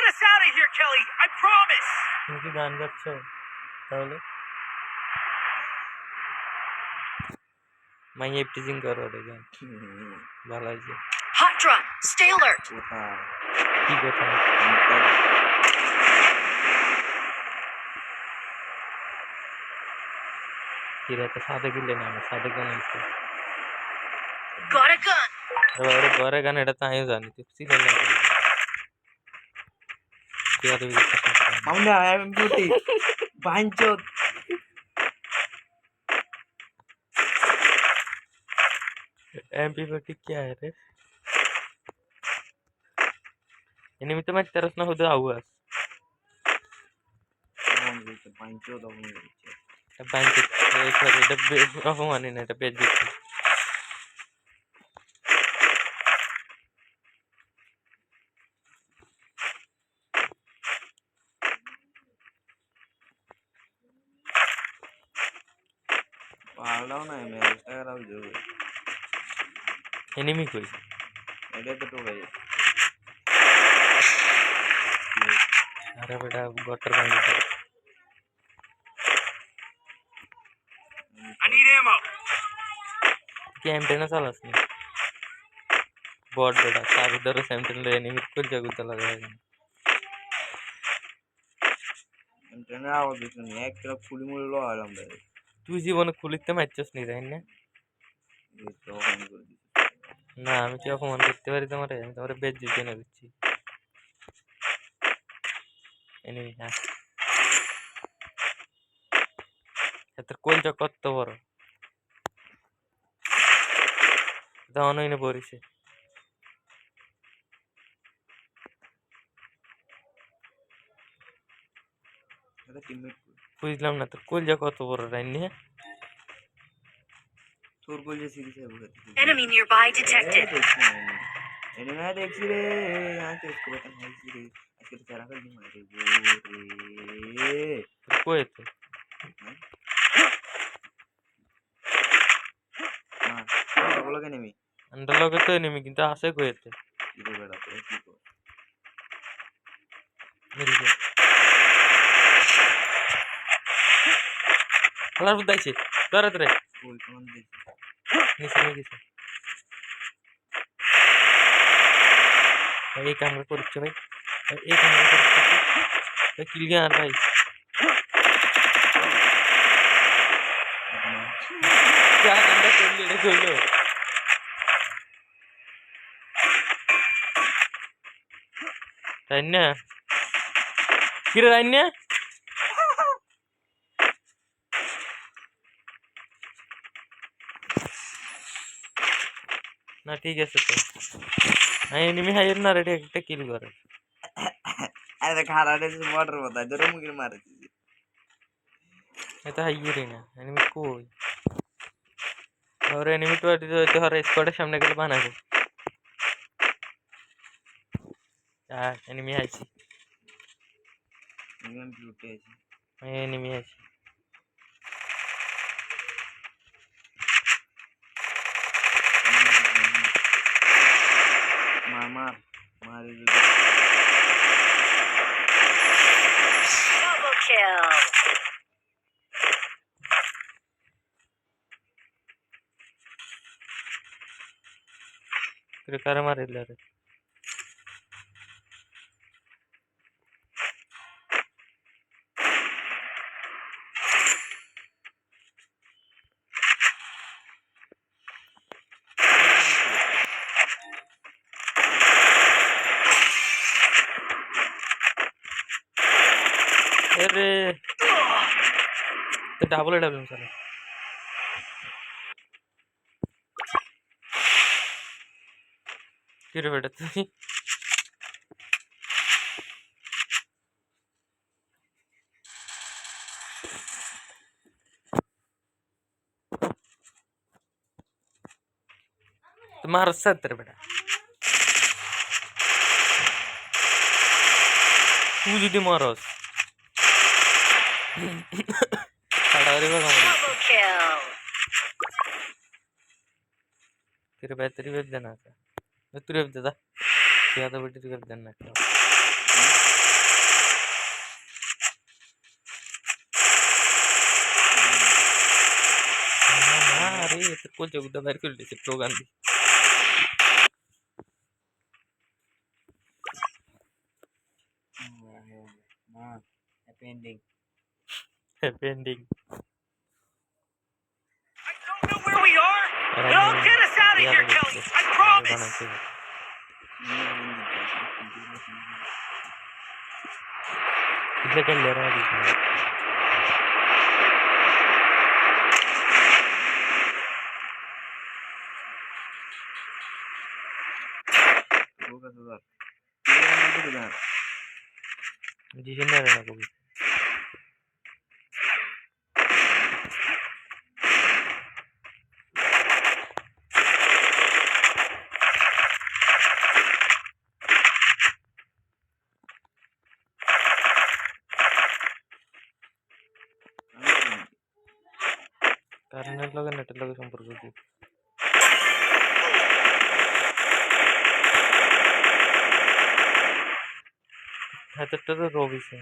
get us out of here, Kelly. I promise. তুমি কি গান গাচ্ছ তাহলে? মাইয়ে টিজিং করো রে গান ভালো আছে। Hot drop. Stay alert. কি কথা? কি রে, তো সাথে গিলে না সাথে গান আছে। Got a gun. এবারে ঘরে গান এটা তো আমিও জানি, তুই চিনে না কি আর আমরা এমপিটি বাঞ্চত एमपी क्या है रे? एनिमी तो मैं तरस ना खुद आऊँगा। বাঞ্চত তখন बैंक सॉरी डब्बे অপমানি না, এটা পেজ দিচ্ছি। পারলাও না ম্যাচটা খারাপ যাবে। एनिमी कोई এটা তো টোকাই अरे बेटा गटर बंद कर। I need ammo. क्या एमटेन सालास नहीं बॉट बेटा सारे दर एमटेन ले एनिमी कुछ जगह तो लगा है। এমটেন আওয়াজ দিছনি একটা ফুলি মুলি লো আলাম ভাই তুই জীবনে খুলিতে মারছস নি তাই না? এই তো অন করে দিছি না আমি কি অপমান করতে পারি তোমারে? আমি তোমারে বেজ দিতে না দিচ্ছি। এনিমি হ্যাঁ এত কোলটা কত বড় দাও নইনে পড়িছে। এটা টিমমেট বুঝলাম না তোর কোলটা কত বড় রাইনি। তোর বলে সিরিজ है बहुत Enemy nearby detected. এনে না দেখছি রে আজকে इसको बता नहीं सी रे আজকে তো চারা করে মারে রে তোর কোয়ে তো হ্যাঁ বলো কেন আমি আন্ডার লগে তো এনিমি কিন্তু আসে কোয়েতে কি রে বেটা তো কি কর মেরি গে হালার বুদাইছে তোরে তোরে কোন কোন দেখি নিচে নিয়ে গেছে। এই কাম করছে ভাই, এই কাম করছে কিল গিয়া আর ভাই क्या गंदा कर ले खोलो रान्या किरे रान्या না ঠিক আছে তো আমি এনিমি হাইয়ের না রেডি একটা কিল করে আরে খারাপ আছে মোটর বতা জোরে মুগির মারে দিছি এটা হাইয়ের না এনিমি কই और एनिमी तो हर स्क्वाड सामने गले बानागो एनिमी आइছি এমপি উঠে আছে एनिमी आइছি মার মারে Double kill. फिर कर मारे ले रे अरे तो डबल डबल साला किरे बेटा तू तुम्हारा सत्तर बेटा तू যদি মারস সাড়ারে বাবা Double kill. तेरे बेहतरी वेब देना था मैं तुरे वेब देता क्या तो बेटी वेब देना था এতে কলজা গুদা বাইর করে দিয়েছে প্রোগ্রাম দিয়ে না happy ending pending I don't know where we are. No, get us out of here, Kelly. I promise. इसलिए कर ले रहा है बीच में जिसे नहीं रहना कभी কারণের লগে নেটের লগে সম্পর্ক কি হাতেরটা তো রবিছে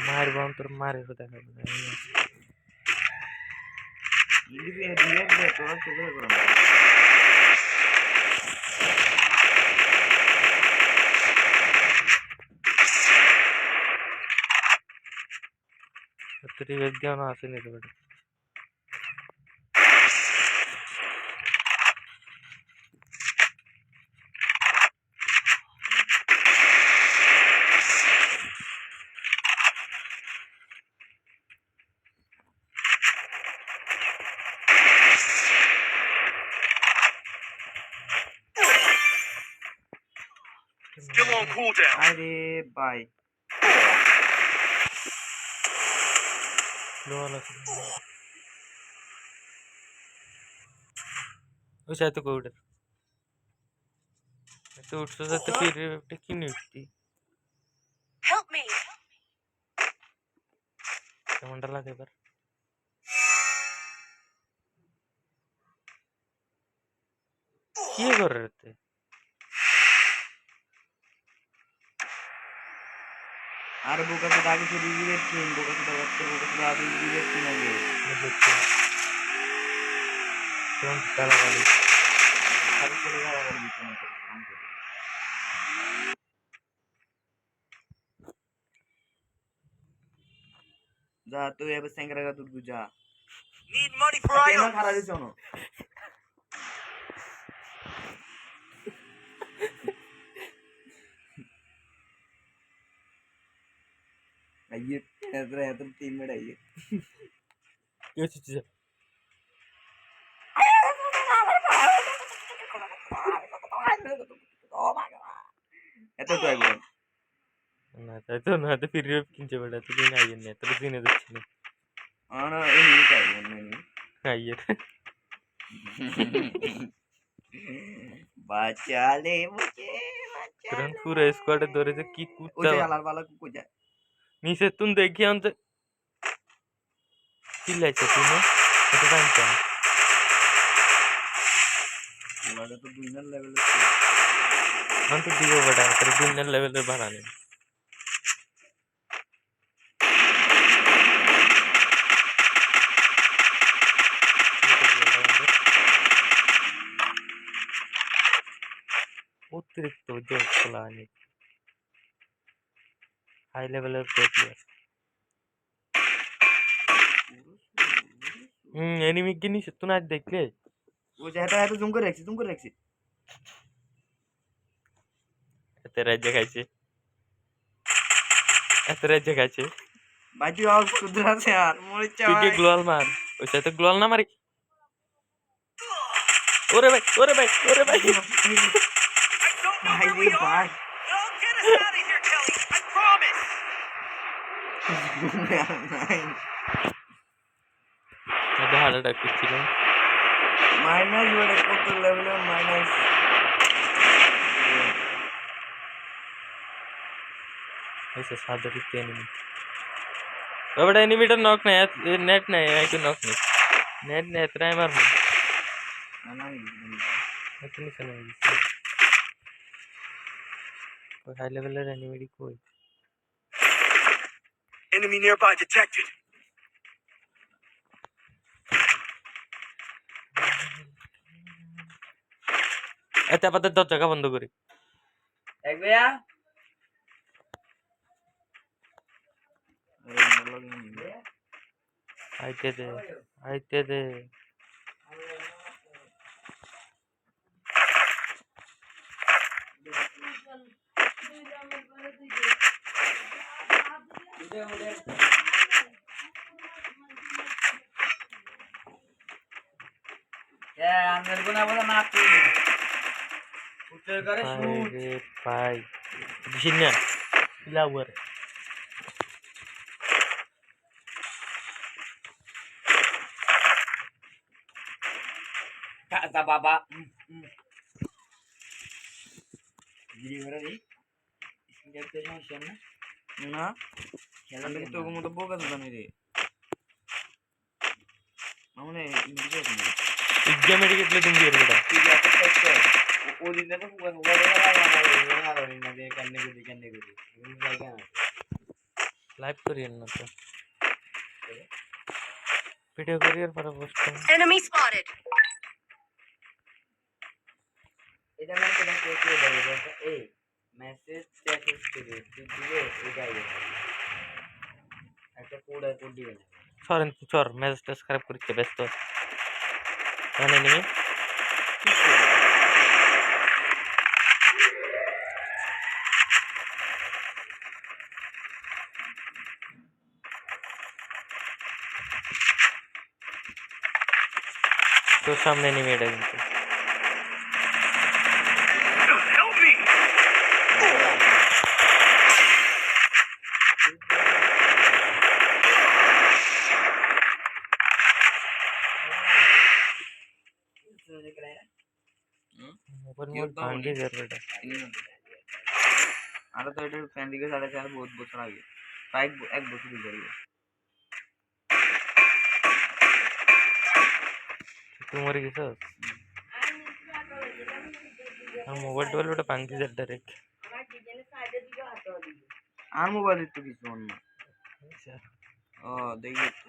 মারব তোর মারে দেখা রিভেক দেওয়া না আসেনি তো Still on cooldown. আরে ভাই ওই সাথে কোডের তো উঠছো যাতে ফির একটা কি নিউটি Help me. কেমনটা লাগে এবার কি করে রে আর বোকাতে আগে তো রিভিউয়ের ট্রেন বোকাতে আগে রিভিউয়ের ট্রেন আগে কেমন তালা গাড়ি খালি চলে যাওয়া আর বিছানা করে কাম করে যা তুই এবার সেঙ্গরাগা দুর্গু যা Need money for কেন items. খারাপ দিছ না आइए ऐसा टीममेट आइए কি হচ্ছে এত তো একবার না তাই তো না তো ফির কিনছে বেটা তো দিন আইয়েন না তো দিনে দিচ্ছি না আনা এই নিতে আইবো না আইয়ের বাঁচালে মুঝে কারণ পুরো স্কোয়াডে ধরে যে কি ওই কুত্তা যে আলার বালা কো যায় নিচে তুন দেখি আনতে চিল্লাইছে তুই না এটা জানতাম ওটা তো দুইনার লেভেলে আমি তো দিব বেটা তোর দিনের লেভেলের ভাড়া নেই অতিরিক্ত জোর খোলা আনি হাই লেভেলের প্রো প্লেয়ার এনিমি কি নিছে তুই না দেখলে ও যেটা এত জুম করে রাখছি এত রাজ্য খাইছে ভাই তুই আর কুদরা আছে আর মরে চা তুই কি গ্লোয়াল মার ওই সাথে গ্লোয়াল না মারি ওরে ভাই I don't know where we are. No, get us out of here, Kelly. I promise. Heart attack করছিল মাইনাস বড় কত লেভেলে মাইনাস ऐसे सादर दिखते एनिमी बड़ा एनिमीटर नॉक नहीं है नेट नहीं है तो नॉक नहीं नेट नहीं ट्राई मार না इतनी सुनो कोई हाई लेवल एनिमी कोई Enemy nearby detected. এতে আমাদের দরজা বন্ধ করি এক ভাইয়া আরে আমার লগে আইতে দে আঙ্গেল গুনা বলে মাপি উত্তর করে শুট রে ভাই দিছিনা লাওয়ার কাটা বাবা গিরি ঘরে রে দেখতে সমস্যা না না খেলা তো মতো বোকা তো জানি রে মানে ইংলিশে আছে एग्जाम मेडिकेट ले दूंगी यार बेटा ठीक है तो ओ दिन तो हुआ लगा ना ना दे करने को क्या ना लाइव करिए ना तो वीडियो करियर पर पोस्ट Enemy spotted. এটা মানে কেন কে বলে এই মেসেজ টেক্সট করে দিলে এটা একটা কোড দিবেন সরেন চর মেসেজ খারাপ করতে ব্যস্ত মানে এনিমি তো সামনে এনিমি এটা কিন্তু Help me! ऊपर मोर भांगे यार बेटा আরে তো এটা ফ্যান দিকে সাড়ে 4 বহুত বছর আগে প্রায় এক বছর হয়ে গেল तू मर गई सर हम मोबाइल टोल बेटा भांगे यार डायरेक्ट আর মোবাইলে তো কিছু অন্য ও দেখি তো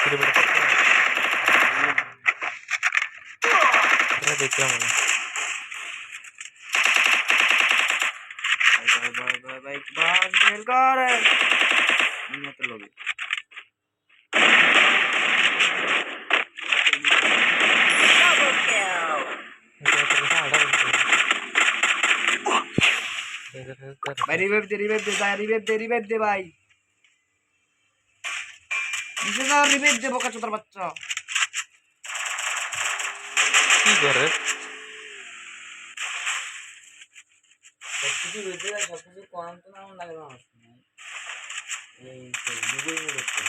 फिर बेटा तेरा देखला मैंने भाई बात खेल कर नहीं तो लोगे Double kill. भाई रिवाइव दे भाई नीचे जा रिवाइव दे बोका चोदर बच्चा की कर रहे सबकुछ बेचे सबकुछ कौन तो नाम लग रहा है ये गूगल में देखते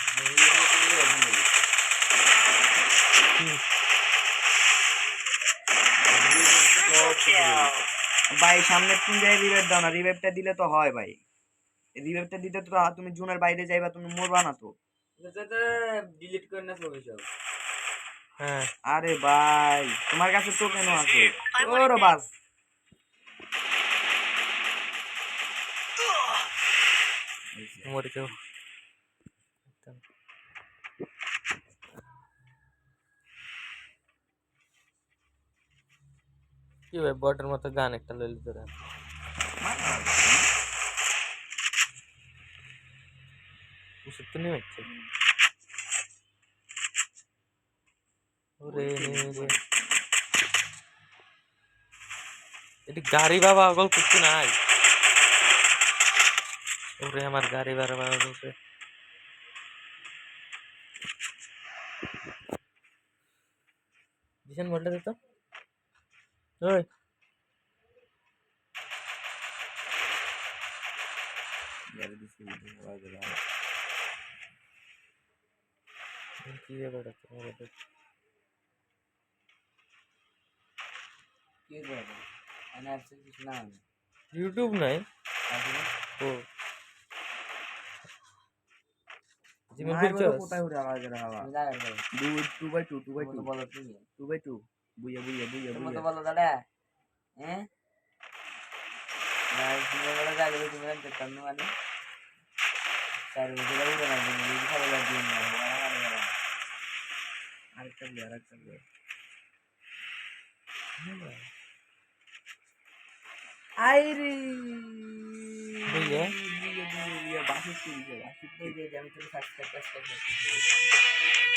Triple kill. ভাই সামনে তুমি যাই রিভাইভ দাও না রিভাইভটা দিলে তো হয় ভাই রিভাইভটা দিতে তো তুমি জুনের বাইরে যাইবা তুমি মরবা না তো এটা ডিলিট করে না সব সব हां আরে ভাই তোমার কাছে তো কেন আছে ওরে বাস मर जाओ কি ভাই বটের মতো গান একটা লইলি তোরা উসে তো নেই হচ্ছে ওরে রে এটি গাড়ি বাবা আগল কিছু নাই ওরে আমার গাড়ি বাবা আগলছে দিশন বলটা দে তো ওই কি ব্যাপার তোমার কি করবে আমি আসছে কিছু না আমি ইউটিউব নাই ও জিমে খুলছস কোথায় উড়ে আওয়াজ রে হাওয়া টু বাই টু বলো তুমি 2x2 বুইয়া তুমি তো বলো দাদা হ্যাঁ না তুমি বলো যাবে তুমি জানতে পারো মানে চার বছর উড়ে না তুমি ভালো লাগবে না আরেকটা আইরে বুইয়া বাসুর তুই এই যে আমি তুমি সাবস্ক্রাইব করতে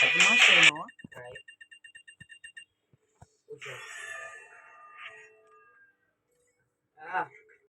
এত মাস কেন Ah.